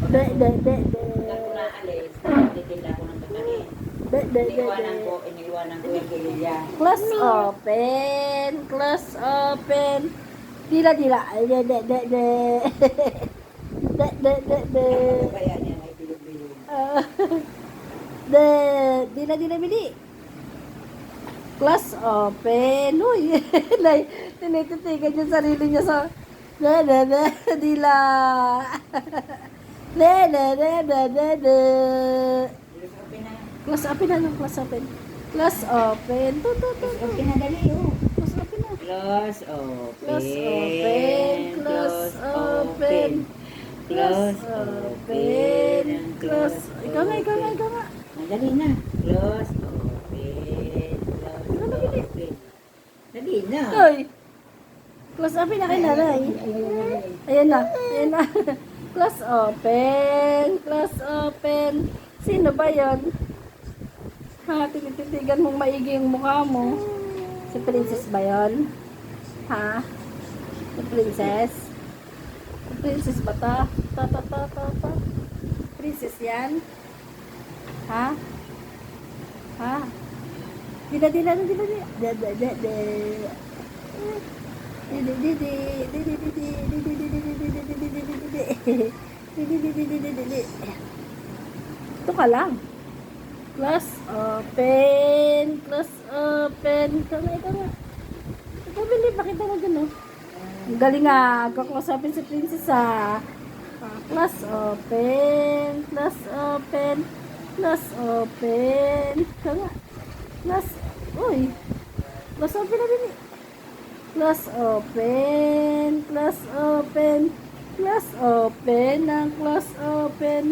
De, de, de, de. Pag ko naalis, titinda ko ng kakain. De, de, de, Iniwanan ko yung kililya. Close open. Close open. Dila, dila. De, de, de, de. De, de, de, de. Ano kaya niya ay bilog-bilog? De, dila, dila, bili. Close open. Uy, tinititigan yung sarili niya sa... De, de, de, dila. De, de, de, de, de, de. Bilos open na. Close open na, close open. Close open. Tu, tu, tu, tu. Open na dali, oh. Close open na. Close open. Close open. Close open. Close open. Close. Ikaw nga, ikaw nga, ikaw nga. Dali na. Close open. Close open. Dali na. Hoy. Close open na kay nanay. Ayan na. Ayan na. Close open. Close open. Sino ba yon? Ha, tinititigan mong maigi yung mukha mo. Si Princess ba yon? Ha? Si Princess? Si Princess ba ta? Ta, ta, ta, ta, ta. Princess yan? Ha? Ha? Dila, dila, dila, dila. De, de, de, de. Didi, didi, didi, didi, didi, didi, didi, didi, didi, didi, didi. Didi, didi, didi, didi. Ito ka lang. Close open. Close open. Ikaw nga, ikaw nga. Ikaw, Billy, pakita mo dun, oh. Ang galing nga. Close open si Princess, ah. Close open. Close open. Close open. Ikaw nga. Close. Uy. Close open na, Billy. Close open. Close open. Close open. Ang close open.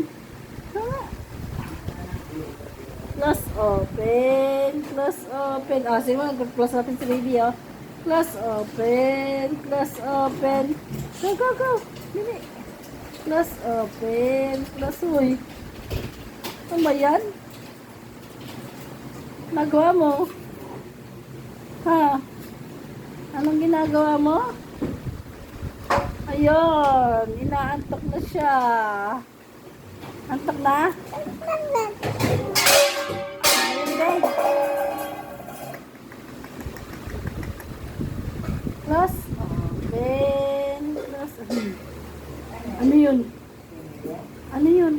Ikaw nga. Close open. Close open. Ah, sige mo. Close open si baby, oh. Close open. Close open. Go, go, go. Dili. Close open. Close. Uy. Ano ba yan? Nagawa mo? Ha? Anong ginagawa mo? Ayun. Inaantok na siya. Antok na? Ayun daw. Close open. Close. Ano yun? Ano yun?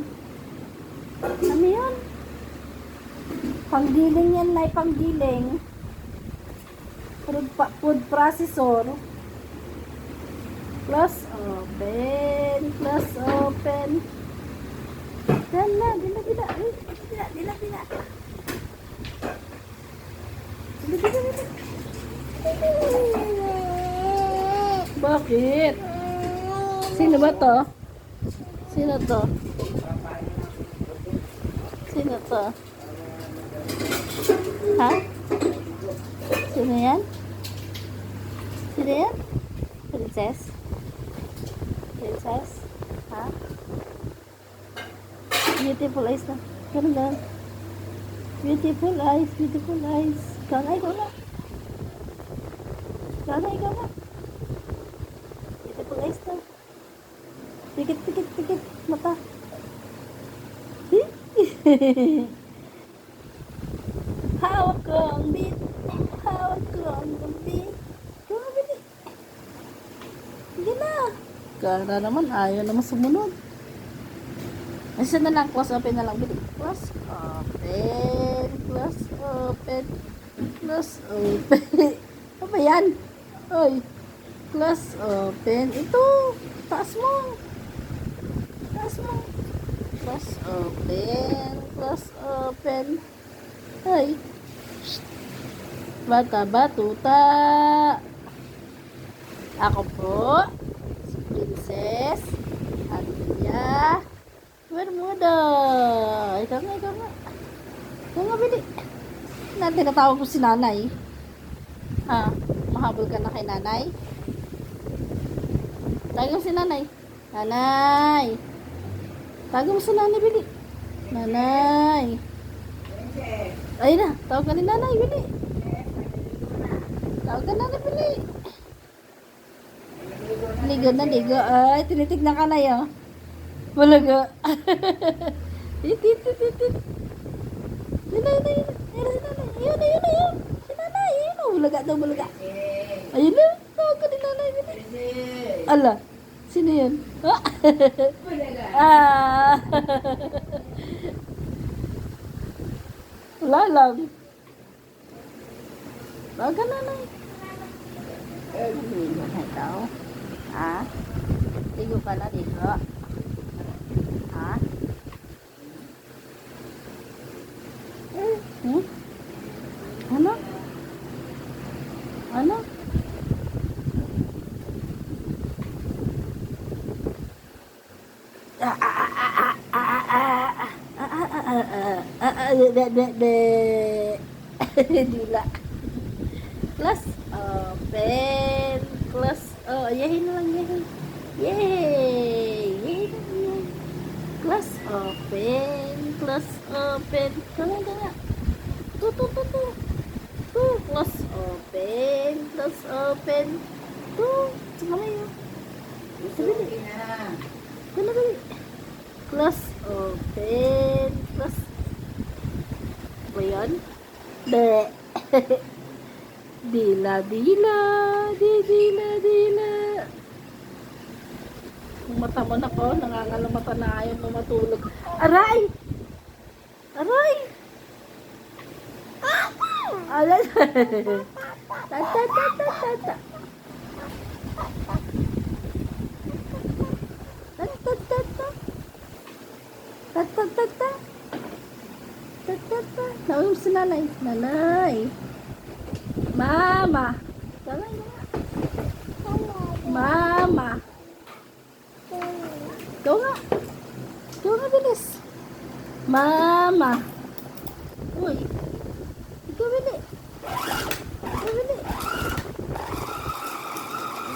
Ano yun? Panggiling yan, Nay. Panggiling. Food processor. Close open. Close open. Dala, dila, dila. Dila, dila, dila. Dila, dila, dila. Bakit? Sino ba to? Sino to? Sino to? Ha? Sino yan? Sino yan? Princess? Princess? Ha? Beautiful eyes na. Ganun lang. Beautiful eyes, beautiful eyes. Ikaw na, ikaw na. Ikaw na, ikaw na. Beautiful eyes na. Pikit, pikit, pikit. Mata. Hawak ko ang beat. Hawak ko ang beat. Ikaw na, Bili. Hindi na. Kara naman, ayaw naman sumunod. Isa na lang, close open na lang, Bili. Close open. Close open. Close open. Ano ba yan? Oy. Close open. Ito. Taas mo. Taas mo. Close open. Close open. Ay. Bata batuta. Ako po. Si Princess. Alia. Bermuda. Ikaw nga, ikaw nga. Ikaw nga, Bili. Tinatawag ko si nanay. Ha? Mahabol ka na kay nanay? Tawag mo si nanay. Nanay. Tawag mo si nanay, Bili. Nanay. Ayun na. Tawag ka ni nanay, Bili. Tawag ka nanay, Bili. Ligo na, ligo. Ay, tinitignan ka na yun. Bulaga. Tit, tit, tit, tit, tit. Yun na, yun na, yun na. Ayun na, yun na, yun na, yun. Si nanay, yun na. Bulaga daw, bulaga. Ayun na. Tawag ka ni nanay. Ala, sino yun? Ah. Ah. Wala lang. Tawag ka nanay. Hindi mo na ito. Ha? Tigo ka na dito. Ha? Hmm? Ano? Ano? Dila. Class open. Class. Oh, yahin na lang, yahin. Yay! Yay! Yay! Class open. Class open. Kaya nga. Tu. Class open. Class open. Tu. Sama yun. Sabili. Kaya bali. Class open. Class. Ba yan? De. Dila. Dila. Yung mata mo na ko, nangangalamata na ayaw mo matulog. Aray! Aray! Aray! Ta. Nawin mo si nanay. Nanay! Mama! Nanay na. Mama! Ikaw nga, bilis. Mama! Uy! Ikaw, bili.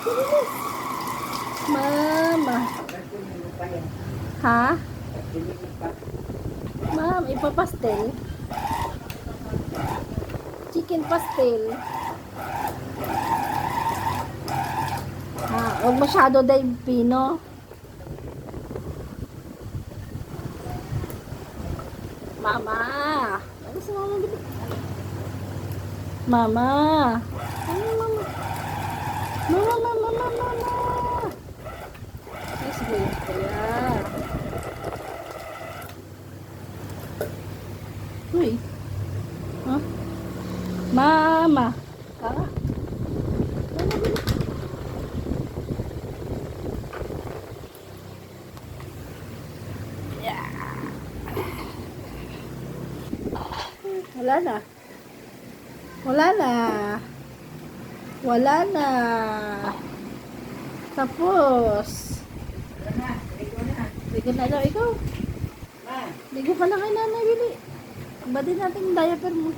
Bilis. Mama! Ha? Ma'am, ipapastel. Chicken pastel. Ha, huwag masyado dahil pino. Mama! Ano sa mama bili? Mama! Ano mama? Mama! Ay, sige. Kaya. Uy. Huh? Mama! Tara. Mama bili. Wala na. Tapos. Ligo na daw ikaw. Ligo ka na kay nanay, Bili. Ba din natin yung diaper mo.